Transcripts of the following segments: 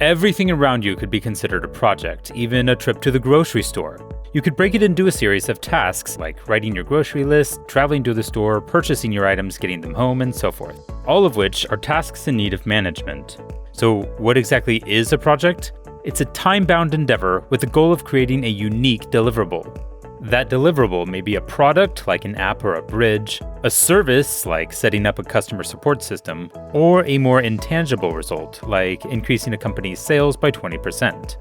Everything around you could be considered a project, even a trip to the grocery store. You could break it into a series of tasks like writing your grocery list, traveling to the store, purchasing your items, getting them home, and so forth, all of which are tasks in need of management. So what exactly is a project? It's a time-bound endeavor with the goal of creating a unique deliverable. That deliverable may be a product like an app or a bridge, a service like setting up a customer support system, or a more intangible result like increasing a company's sales by 20%.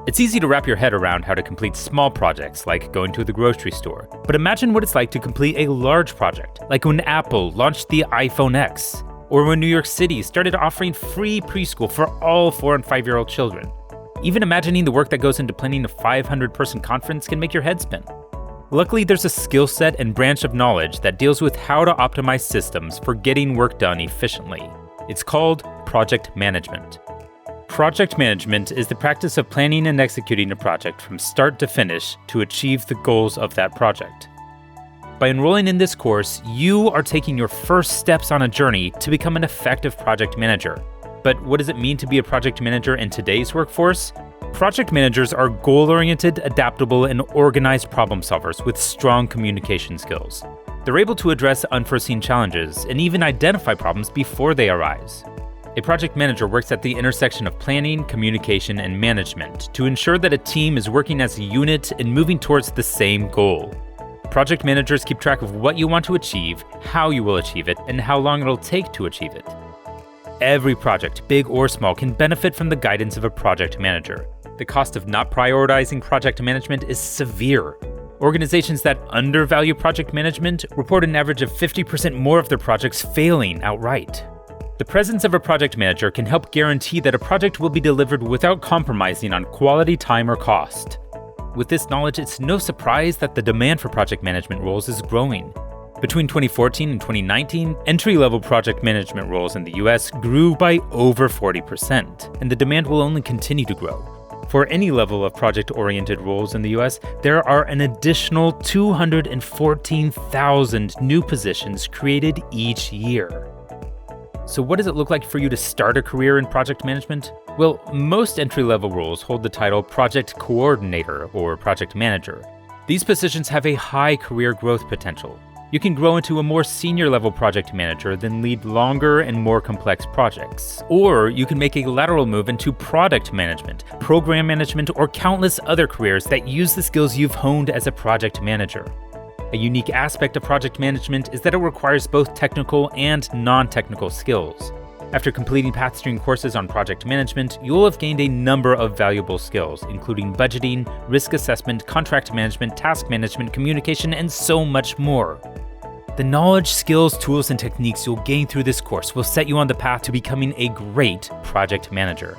It's easy to wrap your head around how to complete small projects like going to the grocery store, but imagine what it's like to complete a large project, like when Apple launched the iPhone X, or when New York City started offering free preschool for all 4 and 5-year-old children. Even imagining the work that goes into planning a 500-person conference can make your head spin. Luckily, there's a skill set and branch of knowledge that deals with how to optimize systems for getting work done efficiently. It's called project management. Project management is the practice of planning and executing a project from start to finish to achieve the goals of that project. By enrolling in this course, you are taking your first steps on a journey to become an effective project manager. But what does it mean to be a project manager in today's workforce? Project managers are goal-oriented, adaptable, and organized problem solvers with strong communication skills. They're able to address unforeseen challenges and even identify problems before they arise. A project manager works at the intersection of planning, communication, and management to ensure that a team is working as a unit and moving towards the same goal. Project managers keep track of what you want to achieve, how you will achieve it, and how long it'll take to achieve it. Every project, big or small, can benefit from the guidance of a project manager. The cost of not prioritizing project management is severe. Organizations that undervalue project management report an average of 50% more of their projects failing outright. The presence of a project manager can help guarantee that a project will be delivered without compromising on quality, time, or cost. With this knowledge, it's no surprise that the demand for project management roles is growing. Between 2014 and 2019, entry-level project management roles in the US grew by over 40%, and the demand will only continue to grow. For any level of project-oriented roles in the US, there are an additional 214,000 new positions created each year. So what does it look like for you to start a career in project management? Well, most entry-level roles hold the title Project Coordinator or Project Manager. These positions have a high career growth potential. You can grow into a more senior-level project manager, then lead longer and more complex projects. Or you can make a lateral move into product management, program management, or countless other careers that use the skills you've honed as a project manager. A unique aspect of project management is that it requires both technical and non-technical skills. After completing PathStream courses on project management, you'll have gained a number of valuable skills, including budgeting, risk assessment, contract management, task management, communication, and so much more. The knowledge, skills, tools, and techniques you'll gain through this course will set you on the path to becoming a great project manager.